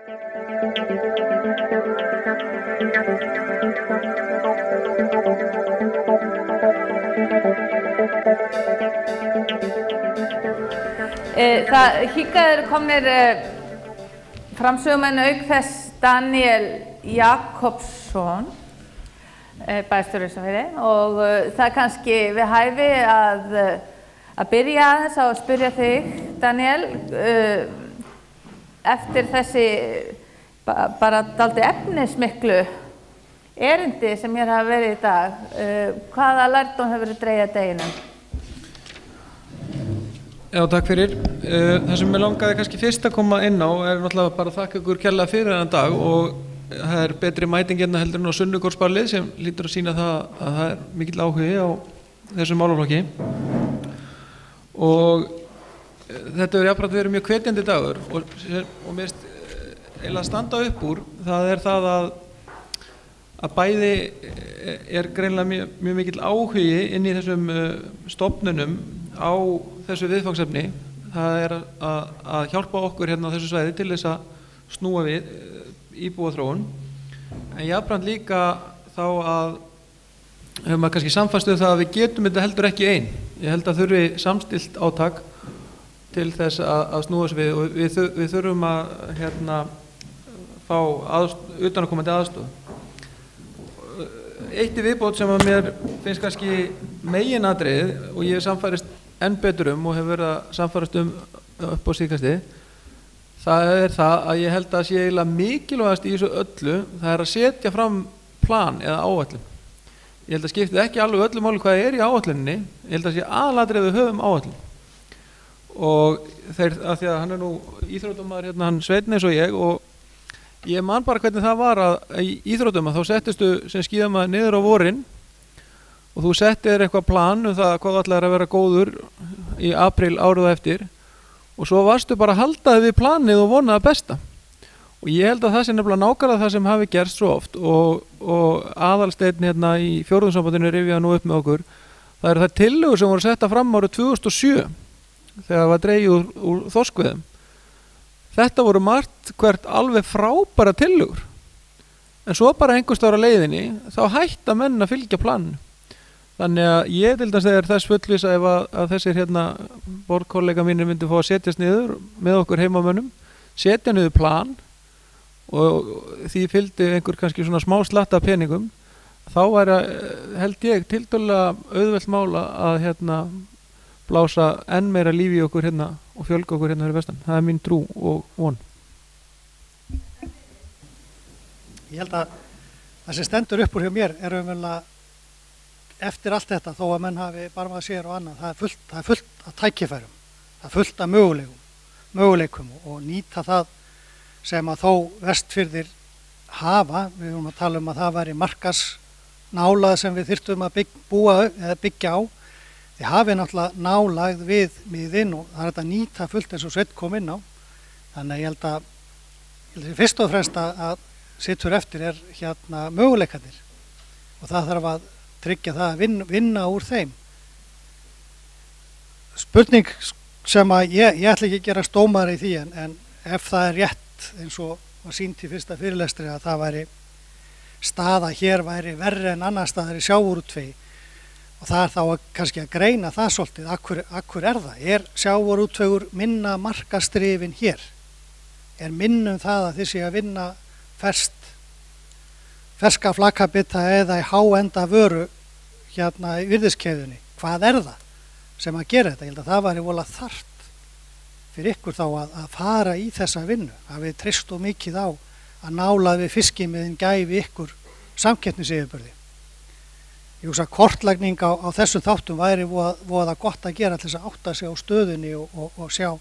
Hingað eru komnir framsögumenn auk þess Daniel Jakobsson, bæjarstjóri Ísafirði, og það kannski við hæfi að byrja aðeins á að spyrja þig, Daniel, eftir þessi bara dálítið efnismiklu erindi sem hér hafa verið í dag, hvaða lærdóm hefur verið dregið að deginum? Já, takk fyrir. Það sem ég langaði kannski fyrst að koma inn á náttúrulega bara að þakka ykkur kærlega fyrir þennan dag, og það betri mæting hérna heldur en á Sunnugårdsballið sem lítur að sýna það að það mikill áhugi á þessum málaflokki. Og þetta hefur jafnframt verið mjög hvetjandi dagur og mér finnst eiginlega að standa upp úr, það það að bæði greinilega mjög mikill áhugi inn í þessum stofnunum á þessu viðfangsefni. Það að hjálpa okkur hérna á þessu svæði til þess að snúa við íbúaþróun, en jafnframt líka þá að hefur maður kannski samfæst það að við getum þetta heldur ekki ein. Ég held að þurfi samstillt átak til þess að snúa þessu við, og við þurfum að fá utanaðkomandi aðstoð. Eitt í viðbót sem að mér finnst kannski meginatriðið, og ég samfærist enn betur og hefur verið að samfærast upp á síðkastið, það að ég held að sé eiginlega mikilvægast í þessu öllu, það að setja fram plan eða áætlun. Ég held að skiptið ekki alveg öllu máli hvað í áætluninni, ég held að sé aðalatriðið við höfum áætlun. Og af því að hann nú íþróttamaður hérna, hann Sveinn eins og ég man bara hvernig það var að í íþróttum að þá settistu sem skíðamaður niður á vorin og þú settir eitthvað plan það hvað þú ætlaðir að vera góður í apríl árið eftir, og svo varstu bara að halda þig við planið og vonaði besta. Og ég held að það sé nefnilega nákvæmlega það sem hafi gerst svo oft, og Aðalsteinn hérna í fjórðungssambandinu rifjaði nú upp með okkur. Það eru þær tillögur sem voru setta fram árið 2007 þegar var dregið úr þorskveiðum. Þetta voru margt hvert alveg frábæra tillögur, en svo bara einhvers staðar á leiðinni þá hætta menn að fylgja planinu. Þannig að ég til dæmis þegar þess fullvissa ef að þessir hérna borgkollega mínir myndi fá að setjast niður með okkur heimamönnum, setja niður plan, og því fylgdi einhver kannski svona smá slatta peningum, þá væri held ég tiltölulega auðvelt mála að hérna blása enn meira lífi í okkur hérna og fjölga okkur hérna fyrir vestan. Það mín trú og von. Ég held að það sem stendur upp úr hjá mér umverulega eftir allt þetta, þó að menn hafi barmað sér og annað, það er fullt af tækifærum, það er fullt af möguleikum og nýta það sem að þó Vestfirðir hafa. Við erum að tala að það væri markasnálað sem við þyrftum að byggja á. Þið hafið náttúrulega nálægð við miðinn og það er þetta nýta fullt eins og Sveinn kom inn á. Þannig að ég held að fyrst og fremst að sittur eftir hérna möguleikarnir, og það þarf að tryggja það að vinna úr þeim. Spurning sem að ég ætla ekki að gera stómar í því, en ef það er rétt eins og var sýnt í fyrsta fyrirlestri að það væri staða hér væri verri en annar staðar í sjávarútvegi, og það er þá kannski að greina það svolítið, akkur það? Er sjávarútvegur minna markaðsdrifinn hér? Er minnum það að þið sé að vinna ferska flakabita eða í háenda vöru hérna í virðiskeðjunni? Hvað er það sem að gera þetta? Ég held að það væri voðalega þarft fyrir ykkur þá að fara í þessa vinnu, að við treystum mikið á að nála við fiskimiðin gæfi ykkur samkeppnisyfirburði. Ég hugsa að kortlagning á þessum þáttum væri voða gott að gera til þess að átta sig á stöðunni og sjá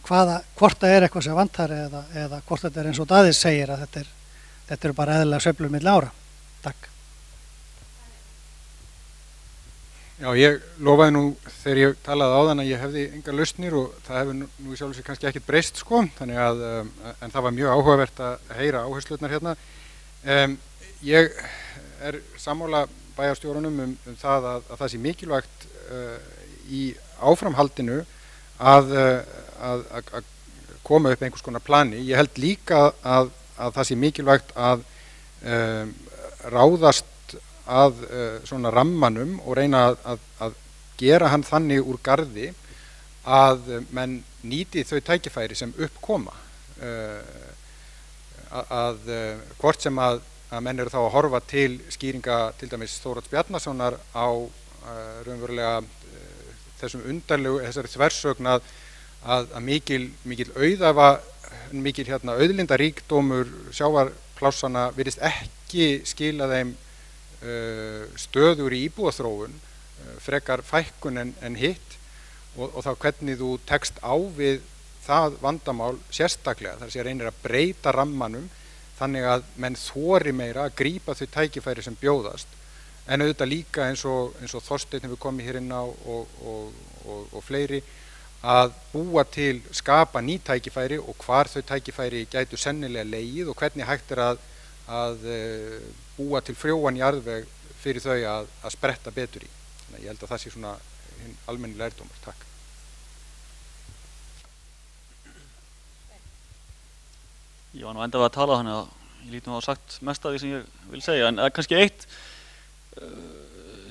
hvort það er eitthvað sem vantar eða hvort þetta er eins og Daði segir að þetta eru bara eðlilega sveiflur milli ára. Takk. Já, ég lofaði nú þegar ég talaði áðan að ég hefði engar lausnir, og það hefur nú í sjálfu sér kannski ekkert breyst sko, þannig að en það var mjög áhugavert að heyra áherslurnar hérna. Ég er sammála bæjarstjórunum um það að það sé mikilvægt í áframhaldinu að koma upp einhvers konar plani. Ég held líka að það sé mikilvægt að ráðast að svona rammanum og reyna að gera hann þannig úr garði að menn nýti þau tækifæri sem uppkoma. Hvort sem að menn eru þá að horfa til skýringa til dæmis Þórodds Bjarnasonar á raunverulega þessum undarlegu, þessari þversögn að mikil auðæfa, mikil auðlindaríkdómur sjávarplássana virðist ekki skila þeim stöður í íbúaþróun, frekar fækkun en hitt, og þá hvernig þú tekst á við það vandamál sérstaklega, þar sé reynir að breyta rammanum þannig að menn þori meira að grípa þau tækifæri sem bjóðast, en auðvitað líka eins og Þorsteinn hefur komið hér inn á og fleiri, að búa til, skapa ný tækifæri og hvar þau tækifæri gætu sennilega legið og hvernig hægt að búa til frjóan jarðveg fyrir þau að spretta betur í. Þannig að ég held að það sé svona hinn almenni lærdómur. Takk. Ég var nú enda við að tala þannig að ég lít nú að hafa sagt mest af því sem ég vil segja, en kannski eitt,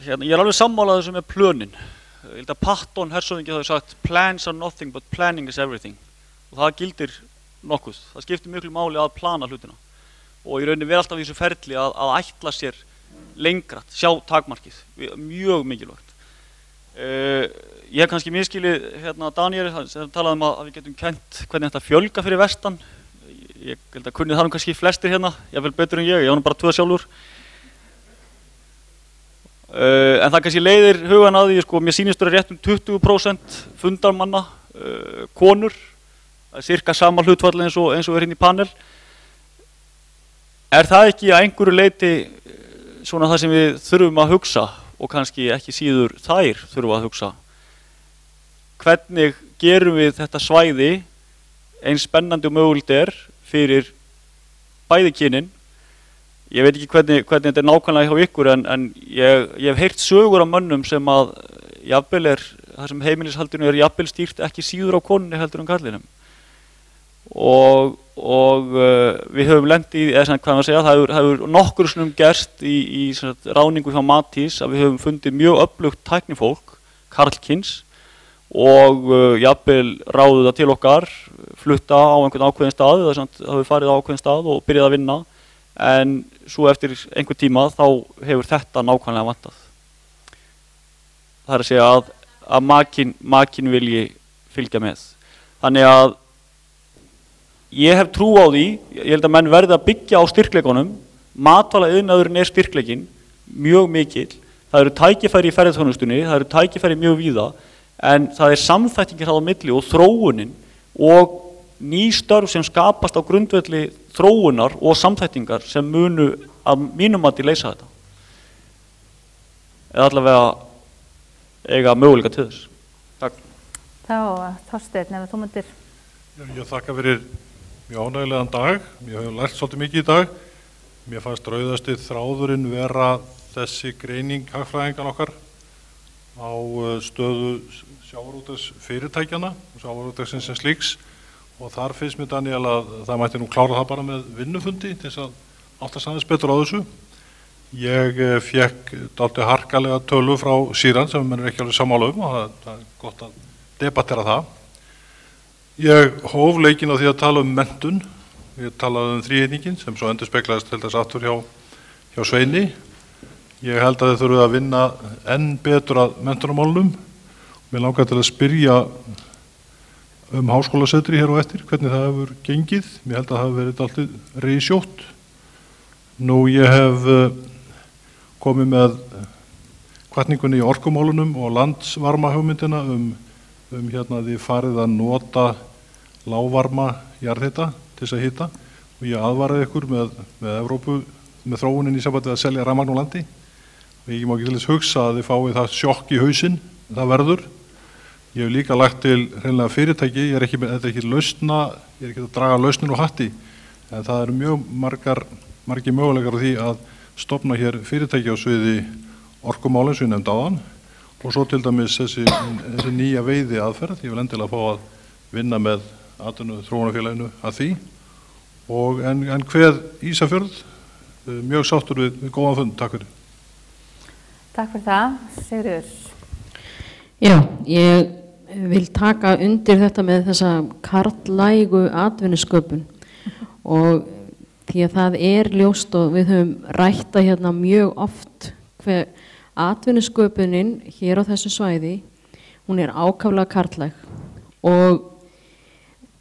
ég alveg sammála þessu með plönin. Ég held að Patton hershöfðingi hafi sagt plans are nothing but planning is everything, og það gildir nokkuð. Það skiptir miklu máli að plana hlutina og í rauninni vera alltaf í þessu ferli að ætla sér lengra, sjá takmarkið, mjög mikilvægt. Ég hef kannski miskilið Daniel sem talaði að við getum kennt hvernig þetta fjölga fyrir vestan. Ég held að kunni það kannski flestir hérna, ég vel betur en ég var nú bara 2 sjálfur. En það kannski leiðir hugan að því, mér sýnist vera rétt 20% fundarmanna konur, það er cirka sama hlutfall eins og er hérna í panel. Er það ekki að einhverju leyti svona það sem við þurfum að hugsa og kannski ekki síður þær þurfum að hugsa? Hvernig gerum við þetta svæði eins spennandi og mögulegt er fyrir bæði kynin? Ég veit ekki hvernig þetta er nákvæmlega hjá ykkur, en ég hef heyrt sögur af mönnum sem að jafnvel það sem heimilishaldinu er jafnvel stýrt ekki síður á konunni heldur en karlinum. Og við höfum lent í, hvað maður segja, það hefur nokkur sinnum gerst í ráðningu hjá Matís að við höfum fundið mjög öflugt tæknifólk, karlkyns, og jafnvel ráðið það til okkar, flutta á einhvern ákveðin stað, það hefur farið á ákveðin stað og byrjað að vinna, en svo eftir einhver tíma þá hefur þetta nákvæmlega vantað. Það er að segja að makinn vilji fylgja með. Þannig að ég hef trú á því, ég held að menn verði að byggja á styrkleikunum, matvælaiðnaðurinn er styrkleikinn, mjög mikill, það eru tækifæri í ferðaþjónustunni, það eru tækifæri mjög víða, en það er samþættingin á milli og þróunin og ný störf sem skapast á grundvelli þróunar og samþættingar sem munu að mínum mati leysa þetta. Eða allavega eiga möguleika til þess. Takk. Þá, Þorsteinn, ef þú myndir. Ég þakka fyrir mjög ánægilegan dag. Ég hef lært svolítið mikið í dag. Mér fannst rauðasti þráðurinn vera þessi greining hagfræðingan okkar á stöðu sjávarútvegsfyrirtækjanna og sjávarútvegsins sem slíks, og þar finnst mér, Daniel, að það mætti nú klára það bara með vinnufundi til þess að áttast aðeins betur á þessu. Ég fékk dálítið harkalega tölu frá Síran sem mér er ekki alveg sammála og það er gott að debattera það. Ég hóf leikinn á því að tala menntun. Ég talaði þríhyrninginn sem svo endurspeglaðist til þess aftur hjá Sveini. Ég held að þið þurfið að vinna enn betur að menntunarmálunum. Mér langar til að spyrja háskólasetri hér og eftir, hvernig það hefur gengið. Mér held að það hefur verið alltaf risjótt. Nú, ég hef komið með hvatningunni í orkumálunum og landsvarmahugmyndina því farið að nota lágvarma jarðhita til þess að hita, og ég aðvaraði ykkur með Evrópu, með þróunin í sambandi að selja rafmagn á landi. Ég má ekki til þess hugsa að þið fáið það sjokk í hausinn, það verður. Ég hef líka lagt til hreinlega fyrirtæki, þetta er ekki lausna, ég er ekki að draga lausnir og hatti, en það eru mjög margir möguleikar á því að stofna hér fyrirtæki á sviði orkumálins, sem ég nefndi áðan, og svo til dæmis þessi nýja veiði aðferð. Ég vil endilega fá að vinna með atvinnuþróunarfélaginu að því en hver Ísafjörð mjög sáttur við góðan fund. Takk fyrir. Takk fyrir það. Sigríður. Já, ég vil taka undir þetta með þessa karllægu atvinnusköpun og því að það ljóst og við höfum rætt hérna mjög oft hver atvinnusköpunin hér á þessu svæði, hún ákaflega karllæg og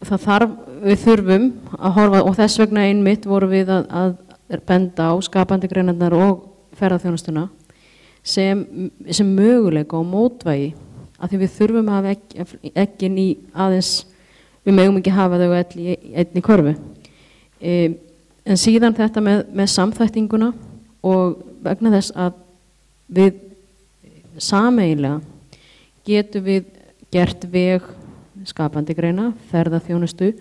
við þurfum að horfa og þess vegna einmitt vorum við að benda á skapandi greinarnar og ferðaþjónustuna sem möguleika og mótvægi af því við þurfum að hafa eggin í aðeins, við megum ekki hafa þau í einni körfu. En síðan þetta með samþættinguna og vegna þess að við sameiginlega getum við gert veg skapandi greina, ferðaþjónustu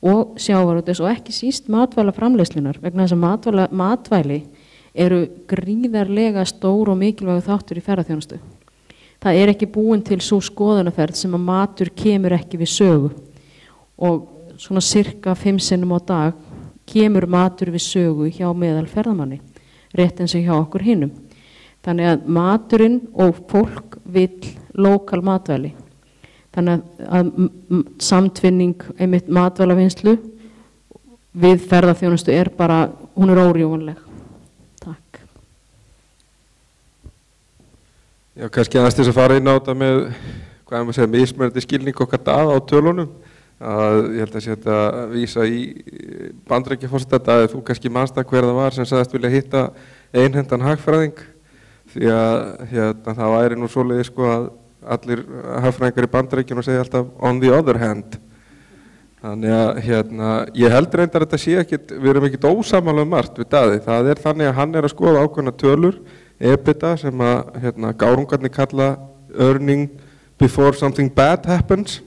og sjávarútvegs og ekki síst matvælaframleiðslunar vegna þess að matvæli eru gríðarlega stór og mikilvægur þáttur í ferðaþjónustu. Það ekki búin til sú skoðunarferð sem að matur kemur ekki við sögu og svona cirka 5 sinnum á dag kemur matur við sögu hjá meðal ferðamanni, rétt eins og hjá okkur hinum. Þannig að maturinn og fólk vill lokal matvæli. Þannig að samtvinning einmitt matvælavinnslu við ferðaþjónustu bara, hún órjúvanleg. Takk. Já, kannski aðeins til að fara inn á þetta með, hvað maður segja, mismunandi skilning okkar Daða á tölunum. Ég held að sé þetta að vísa í Bandaríkjaforseta Daði, þú kannski manst það hver það var sem sagðist vilja hitta einhentan hagfræðing því að það væri nú svoleiðis sko að allir hagfræðingar í Bandaríkjunum segja alltaf on the other hand. Þannig að ég held reyndar að þetta sé ekkit, við erum ekkit ósammála margt við Daði. Það þannig að hann að skoða ákveðna tölur, EBITDA sem að gárungarnir kalla earning before something bad happens,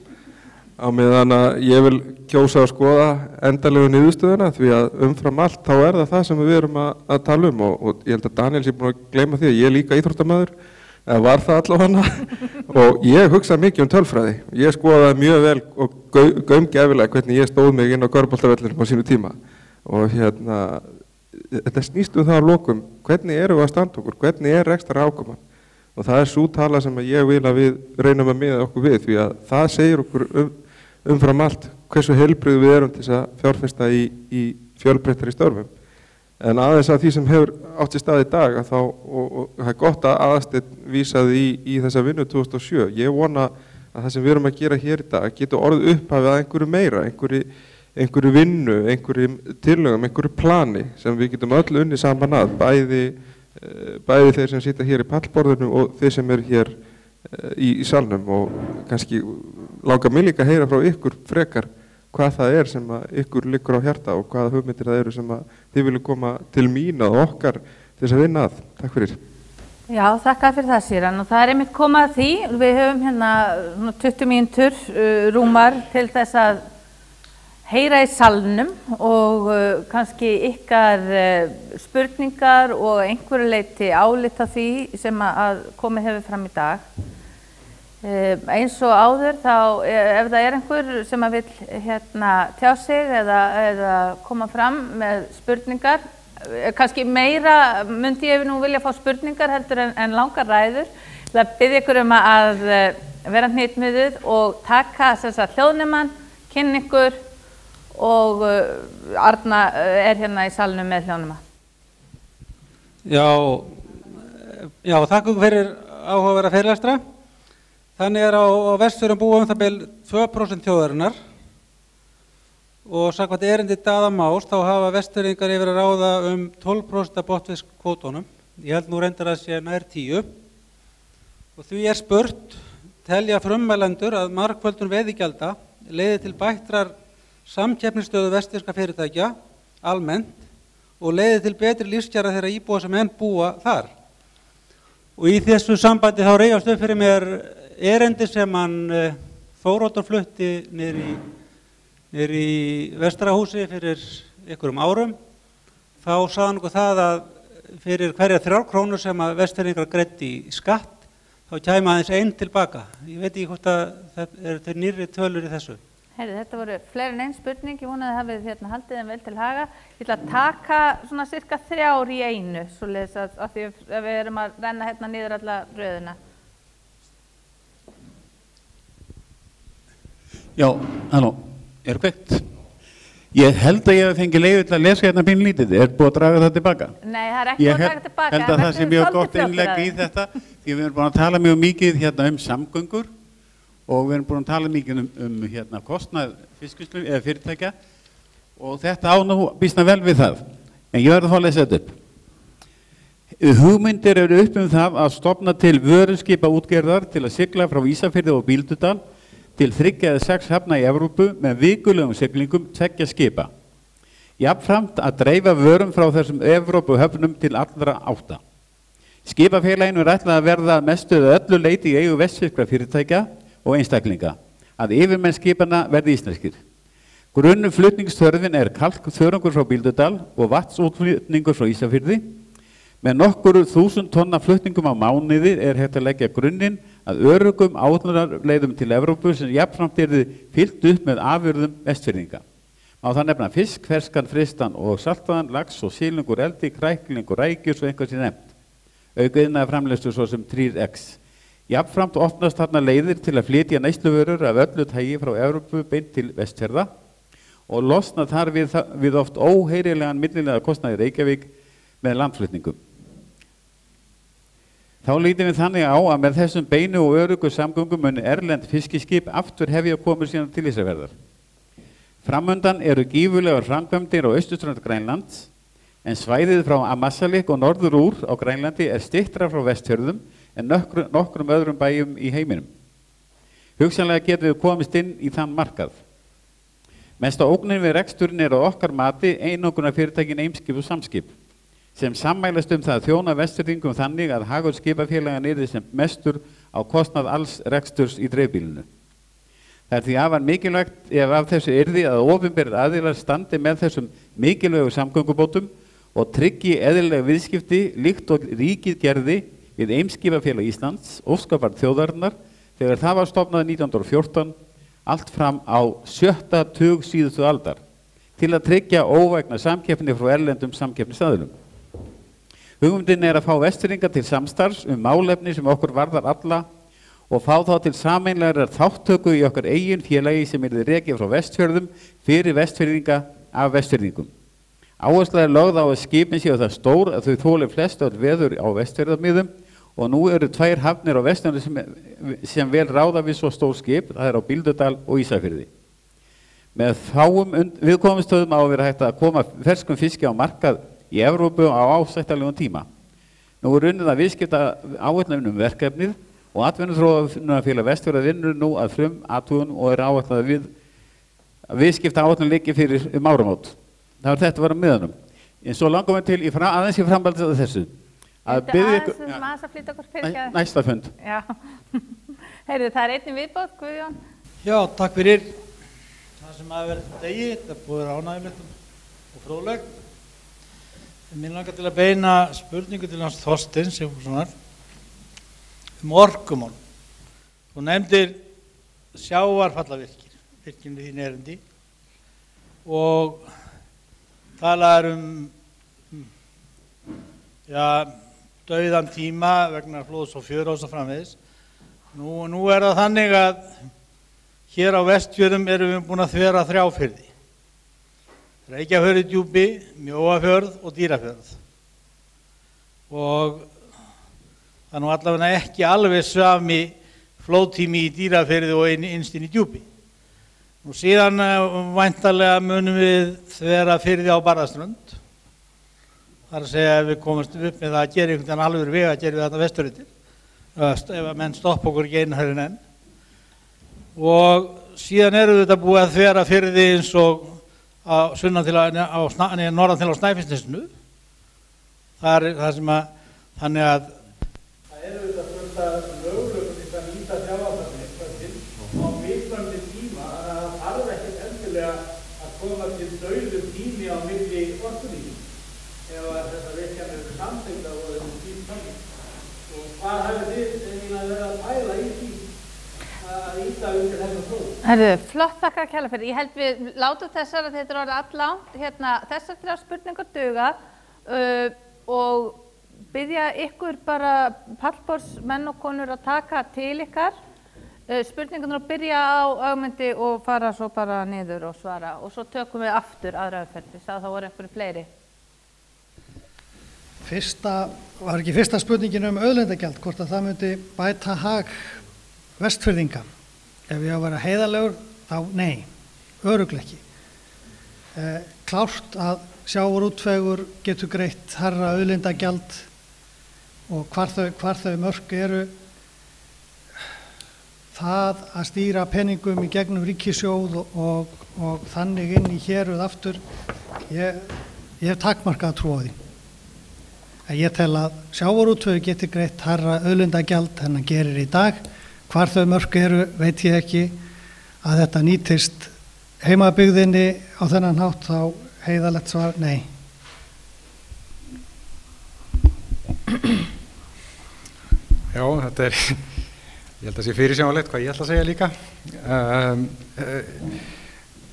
á meðan að ég vil kjósa að skoða endalegu niðurstöðuna því að umfram allt þá það sem við erum að tala um og ég held að Daniel sé búin að gleyma því að ég líka íþróttamaður, eða var það allavega og ég hugsa mikið tölfræði. Ég skoðaði mjög vel og gaumgæfilega hvernig ég stóð mig inn á körfuboltavellinum á sínu tíma og þetta snýst það að lokum, hvernig erum við að standa okkur, hvernig rekstrar afkoman og það sú tala sem að ég vil að við reynum að miða okkur við því að það segir okkur umfram allt hversu heilbrigð við erum til þess að fjárfesta í fjölbreyttari störfum. En aðeins að því sem hefur átt sér stað í dag og það gott að Aðalsteinn vísaði í þessa vinnu 2007. Ég vona að það sem við erum að gera hér í dag getur orðið upphafið að einhverju meira, einhverju vinnu, einhverjum tillögum, einhverju plani sem við getum öll unni saman að, bæði þeir sem sitja hér í pallborðinu og þeir sem hér í salnum og kannski langar mig líka að heyra frá ykkur frekar hvað það sem að ykkur liggur á hjarta og hvaða hugmyndir það eru sem að þið vilja koma til mín og okkar til þess að vinna að. Takk fyrir. Já, þakka fyrir það Síran og það einmitt komað að því. Við höfum hérna 20 mínútur rúmar til þess að heyra í salnum og kannski ykkar spurningar og einhverju leyti álita því sem að komið hefur fram í dag. Eins og áður þá ef það einhver sem að vill tjá sig eða koma fram með spurningar, kannski meira myndi ég nú vilja fá spurningar heldur en langar ræður. Það biðja ykkur að vera hnitmiðuð og taka hljóðnemann, kynna ykkur og Arna hérna í salnum með hljóðnema. Já, þakka ykkur fyrir áhugaverða fyrirlestra. Þannig á Vestfjörðum búa það bil 2% þjóðarinnar og samkvæmt erindi Daða Más þá hafa Vestfirðingar yfir að ráða 12% af botnfiskskvótunum. Ég held nú reyndar að sé nær 10. Og því spurt, telja frummælendur að margföldun veiðigjalda leiði til bættrar samkeppnisstöðu vestfirska fyrirtækja almennt og leiði til betri lífskjara þeirra íbúa sem enn búa þar. Og í þessu sambandi þá reyjast upp fyrir mér erindi sem hann Þóroddur flutti niður í Vestrahúsi fyrir einhverjum árum. Þá sagði hann okkur það að fyrir hverja 3 krónur sem að Vestfirðingar greiddu í skatt þá kæmi aðeins 1 tilbaka. Ég veit ekki hvort að það eru til nýrri tölur í þessu. Heyrðu, þetta voru fleiri en einn spurning, ég vonaði að hafið hérna haldið þeim vel til haga. Ég ætla að taka svona cirka 3 í einu, svoleiðis að því að við erum að renna hérna niður alla röðina. Já, halló, kveikt? Ég held að ég hef fengið leyfi til að lesa hérna pínlítið. Búið að draga það tilbaka? Nei, það ekki búið að draga tilbaka. Ég held að það sé mjög gott innlegg í þetta, því við erum búin að tala mjög mikið hérna samgöngur og við erum búin að tala mikið hérna kostnað fiskvinnslu eða fyrirtækja og þetta á nú býsna vel við það. En ég verður að fá að lesa þetta upp. Hugmyndir eru upp það að stofna til vöruskipaútgerðar til að sigla frá Ísafirði og Bíldudal til 3 eða 6 hafna í Evrópu með vikulegum siglingum 2 skipa. Jafnframt að dreifa vörum frá þessum Evrópuhöfnum til allra 8. Skipafélaginu ætlað að verða mestu eða öllu leyti í eigu vestfirskra fyrirtækja og einstaklinga, að yfirmenn skipana verði íslenskir. Grunnflutningsþörfin kalkþörungur frá Bíldudal og vatnsútflutningur frá Ísafirði. Með nokkur 1000 tonna flutningum á mánuði hægt að leggja grunninn að öruggum áætlunarleiðum til Evrópu sem jafnframt yrði fyllt upp með afurðum vestfirðinga. Má það nefna fisk, ferskan, frystan og saltaðan, lax og sílungur eldi, krækling og rækjur svo einhvað sé nefnt. Auk iðnaðar framleiðslu svo sem 3X. Jafnframt opnast þarna leiðir til að flytja neysluvörur af öllu tagi frá Evrópu beint til Vestfjarða og losna þar við oft óheyrilegan millilega kostnaði Reykjavík með landflutningum. Þá lítum við þannig á að með þessum beinu og öruggu samgöngum muni erlend fiskiskip aftur hefja komið síðan til Ísafjarðar. Framundan eru gífurlegar framkvæmdir á austurströnd Grænlands, en svæðið frá Ammassalik og norður úr á Grænlandi styttra frá Vestfjörðum en nokkrum öðrum bæjum í heiminum. Hugsanlega getum við komist inn í þann markað. Mesta ógnin við reksturinn á okkar mati einangrunarfyrirtækin Eimskip og Samskip, sem sammælast það að þjóna Vestfirðingum þannig að hagur skipafélagan yrði sem mestur á kostnað alls reksturs í dreifbýlinu. Það því afar mikilvægt ef af þessu yrði að opinberir aðilar standi með þessum mikilvægu samgöngubótum og tryggi eðlileg viðskipti líkt og ríkið gerði við Eimskipafélag Íslands, óskapar þjóðarinnar, þegar það var stofnað 1914, allt fram á 7. tug síðustu aldar, til að tryggja óvægna samkeppni frá erlendum samkeppnisaðilum. Hugmyndin að fá Vestfirðinga til samstarfs málefni sem okkur varðar alla og fá þá til sameinlegrar þáttöku í okkar eigin félagi sem yrði rekið frá Vestfjörðum fyrir Vestfirðinga af Vestfirðingum. Áhersla lögð á að skipin séu það stór að þau þoli flest öll veður á Vestfjörðamiðum og nú eru 2 hafnir á Vestfjörðum sem vel ráða við svo stór skip, það á Bíldudal og Ísafirði. Með fáum viðkomustöðum á að vera hægt að koma ferskum fiski á markað í Evrópu á ásættanlegum tíma. Nú unnið að viðskipta áætlunum verkefnið og atvinnuþróunarfélag Vestfjarða vinnur nú að athugun og áætlað að viðskipta áætlun liggi fyrir áramót. Það var þetta að vera miðanum. En svo langum við til aðeins í framhaldið af þessu. Aðeins að flytja okkur fyrir næsta fund. Já. Heyrðu, það einnig viðbót, Guðjón. Já, takk fyrir það sem hafa verið degi. Þetta búið að vera ánægilegt og fróðlegt. Mér langar til að beina spurningu til hans Þorsteins Sigfússonar orkumál. Þú nefndir sjávarfallavirkjun í þín erindi og talaðir dauðan tíma vegna flóðs og fjöru og svo framvegis. Nú það þannig að hér á Vestfjörðum erum við búin að þvera 3 firði. Reykjafjörðudjúpi, Mjóafjörð og Dýrafjörð. Og það nú allavega ekki alveg sami flóðtími í Dýrafjörði og innst inn í djúpi. Nú síðan væntanlega munum við þvera firði á Barðaströnd. Það að segja ef við komumst upp með það að gera einhvern veginn alveg vega að gera við þarna vesturhlutin. Ef að menn stoppa okkur ekki einu herrin enn. Og síðan erum við þetta búið að þvera firði eins og norðan til á Snæfellsnesinu. Það sem að þannig að það eru þetta fullt af möguleikum til að nýta sjávarfallavirkjun á mismunandi tíma, þannig að það þarf ekkert endilega að koma til dauður tími á milli orkuríkjum ef þessar virkjanir eru samþykktar og þessum tími þannig. Og hvað hafið þið að vera að pæla í því að að ýta undir þessum þróun. Herðu, flott þakka kærlega fyrir. Ég held við látum þessar að þetta er orðið allangt. Þessar 3 spurningar duga og biðja ykkur bara pallborðsmenn og konur að taka til ykkar spurningarnar og byrja á Ögmundi og fara svo bara niður og svara og svo tökum við aftur aðra umferð. Það voru einhverju fleiri. Var ekki fyrsta spurningin auðlindagjald, hvort að það myndi bæta hag Vestfirðinga? Ef ég á að vera heiðarlegur, þá nei, örugglega ekki. Klárt að sjávarútvegur getur greitt hærra auðlindagjald og hvar þau mörk eru. Það að stýra peningum í gegnum ríkissjóð og þannig inn í héruð aftur, ég hef takmarkað trú á því. Ég tel að sjávarútvegur geti greitt hærra auðlindagjald en hann gerir í dag. Hvar þau mörk eru veit ég ekki. Að þetta nýtist heimabyggðinni á þennan hátt, þá heiðarlegt svar nei. Já, þetta er, ég held að sé fyrirsjáanlegt hvað ég ætla að segja líka.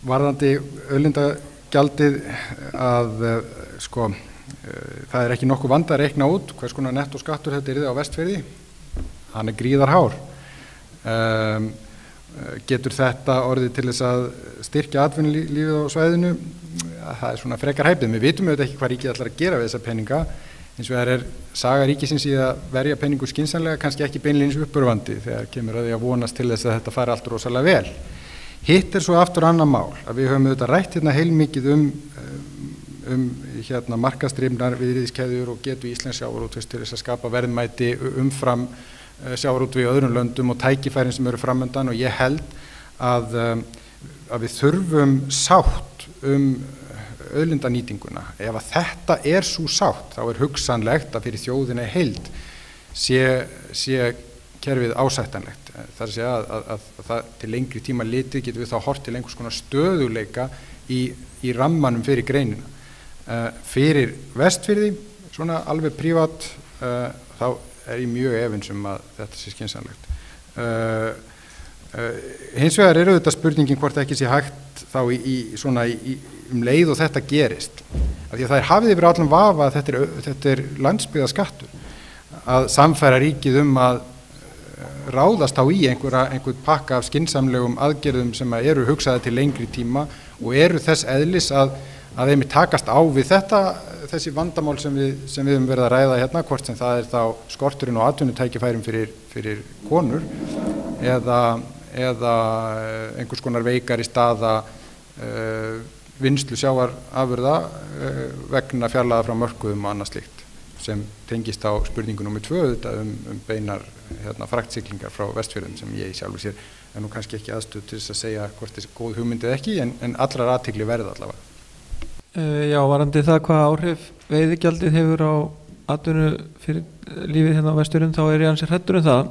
Varðandi auðlindagjaldið að það er ekki nokkuð vandi að reikna út hvers konar nettóskattur þetta yrði á Vestfirði. Hann er gríðarhár. Getur þetta orðið til þess að styrkja atvinnulífið á svæðinu? Það er svona frekar hæpið. Við vitum auðvitað ekki hvað ríkið ætlar að gera við þessa peninga. Hins vegar er saga ríkisins í að verja peningu skynsamlega kannski ekki beinlínis uppörvandi þegar kemur að því að vonast til þess að þetta fari allt rosalega vel. Hitt er svo aftur annað mál að við höfum auðvitað rætt heilmikið markaðsdrifnar viðriðiskeðjur og getu íslensk sjávarútvegs til þess að skapa verðmæti umfram sjávarútveg í öðrum löndum og tækifærin sem eru framöndan og ég held að við þurfum sátt auðlindanýtinguna. Ef að þetta er svo sátt þá er hugsanlegt að fyrir þjóðina í heild sé kerfið ásættanlegt. Það er að segja að það til lengri tíma litið getum við þá hort til einhvers konar stöðuleika í rammanum fyrir greinina. Fyrir Vestfirði, svona alveg prívat, þá er ég mjög efins að þetta sé skynsamlegt. Hins vegar er auðvitað spurningin hvort ekki sé hægt þá leið og þetta gerist. Af því að það er hafið yfir allan vafa að þetta er landsbyggðaskattur. Að samfæra ríkið að ráðast á í einhver pakka af skynsamlegum aðgerðum sem eru hugsaði til lengri tíma og eru þess eðlis að þeim takast á við þessi vandamál sem við höfum verið að ræða hérna, hvort sem það er þá skorturinn og atvinnutækifærum fyrir konur eða einhvers konar veikari staða vinnslu sjávarafurða vegna fjarlægða frá mörkuðum og annað slíkt sem tengist á spurningu nr. 2 beinar fraktsiglingar frá Vestfjörðum sem ég sjálfur sér er nú kannski ekki aðstöð til þess að segja hvort þessi góð hugmyndið ekki en allrar athygli verða allavega. Já, varandi það hvað áhrif veiðigjaldið hefur á atvinnu fyrir lífið hérna á Vestfjörðum þá er ég ansi hræddur það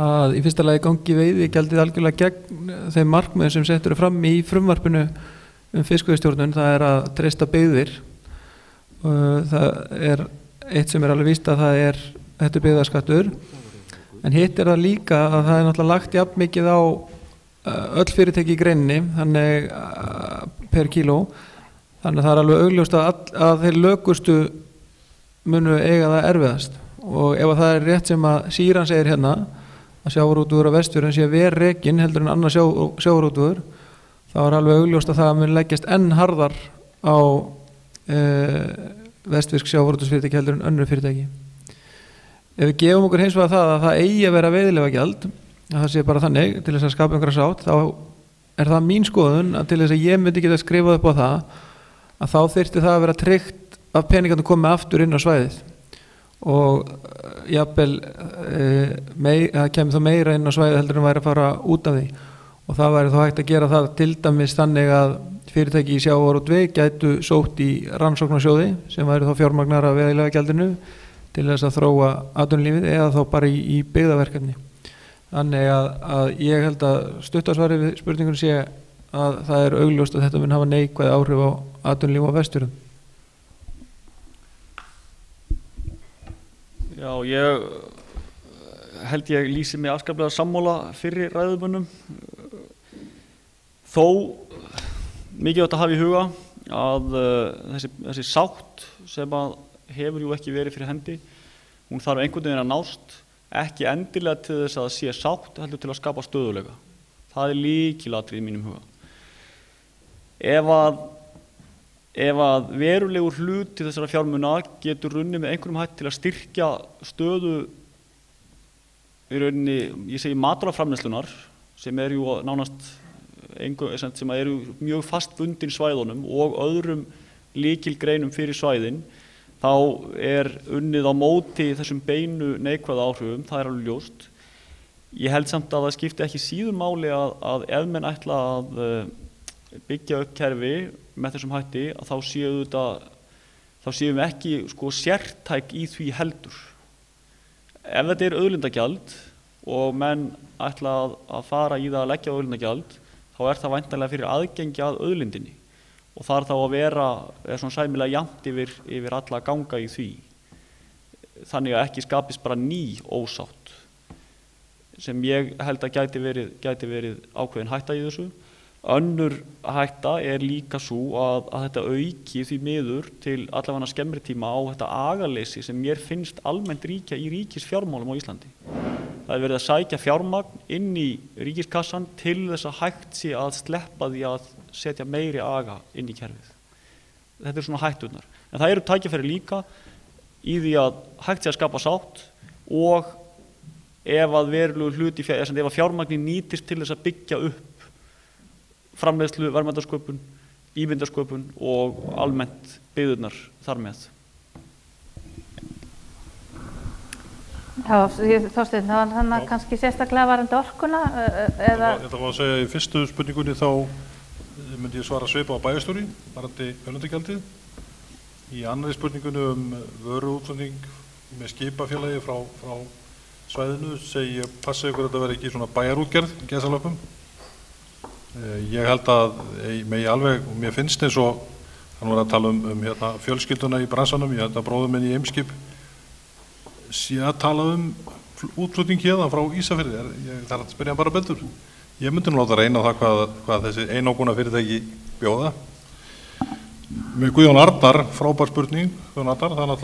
að í fyrsta lagi gangi veiðigjaldið algjörlega gegn þeim markmiðum sem settur fram í frumvarpinu fiskveiðistjórnun, það er að treysta byggðir. Það er eitt sem er alveg víst að þetta er byggðaskattur en hitt er það líka að það er náttúrulega lagt jafn mikið á öll fyrirtæki í greininni þannig per kíló þannig að það er alveg augljóst að þeir lökustu munu eiga það erfiðast og ef það er rétt sem að Síran segir hérna að sjávarútvegur á Vestfjörðum sé verr rekinn heldur en annar sjávarútvegur þá er alveg augljóst að það mun leggjast enn harðar á vestfirsk sjávarútvegsfyrirtæki heldur en önnur fyrirtæki. Ef við gefum okkur hins vegar að það eigi að vera veiðileyfagjald, að það sé bara þannig til þess að skapa einhverja sátt, þá er það mín skoðun að til þess að ég myndi geta skrifað upp á það að þá þyrfti það að vera tryggt að peningarnir komi aftur inn á svæðið og jafnvel það kemur þá meira inn á svæðið heldur en væri að fara út af því og það væri þá hægt að gera það til dæmis þannig að fyrirtæki í sjávarútvegi gætu sótt í rannsóknarsjóði sem væri þá fjármagnar af veiðileyfagjaldinu til þess að þróa atvinnulífið eða þá bara í byggðaverkefni. Þannig að ég held að stuttasvari við spurningunum sé að það er augljóst að þetta mun hafa neikvæð áhrif á atvinnulíf á Vestfjörðum. Já, ég held ég lýsi mig afskaplega sammála fyrri ræðumönnum. Þó mikilvægt að hafa í huga að þessi sátt sem að hefur jú ekki verið fyrir hendi, hún þarf einhvern veginn að nást, ekki endilega til þess að það sé sátt, heldur til að skapa stöðuleika. Það lykilatriði í mínum huga. Ef að verulegur hluti þessara fjármuna getur runnið með einhverjum hætti til að styrkja stöðu í rauninni, ég segi matvælaframleiðslunnar, sem jú nánast sem eru mjög fastbundin svæðunum og öðrum lykilgreinum fyrir svæðin, þá unnið á móti þessum beinu neikvæða áhrifum, það alveg ljóst. Ég held samt að það skipti ekki síður máli að ef menn ætla að byggja upp kerfi með þessum hætti, að þá séum við ekki sértæk í því heldur. Ef þetta auðlindagjald og menn ætla að fara í það að leggja auðlindagjald, þá það væntanlega fyrir aðgengi að auðlindinni og þarf þá að vera svona sæmilega jafnt yfir alla að ganga í því. Þannig að ekki skapist bara ný ósátt, sem ég held að gæti verið ákveðin hætta í þessu. Önnur hætta líka svo að þetta auki því miður til allavega skemmri tíma á þetta agaleysi sem mér finnst almennt ríkja í ríkisfjármálum á Íslandi. Það verið að sækja fjármagn inn í ríkiskassan til þess að hægt sé að sleppa því að setja meiri aga inn í kerfið. Þetta svona hætturnar. En það eru tækifæri líka í því að hægt sé að skapa sátt og ef að verulegur hluti, ef að fjármagnin nýtist til þess að byggja upp framleiðslu, verðmætasköpun, ímyndarsköpun og almennt byggðirnar þar með. Já, Þorsteinn, það var hann kannski sérstaklega varandi orkuna eða... Þetta var að segja í fyrstu spurningunni þá myndi ég svara svipa á bæjarstjóri, varandi auðlindagjaldið. Í annarri spurningunni vöruútflutning með skipafélagi frá svæðinu segi ég passa ykkur að þetta verði ekki svona bæjarútgerð í gæsalöpum. Ég held að megi alveg, og mér finnst eins og hann var að tala hérna, fjölskylduna í bransanum, ég held að bróður minn í Eimskip sé að tala útflutning hérna frá Ísafirði, ég þarf að spyrja hann bara betur. Ég myndi nú láta reyna á það hvað þessi einokuna fyrirtæki bjóða. Með Guðjón Arnar, frábær spurning, Guðjón Arnar,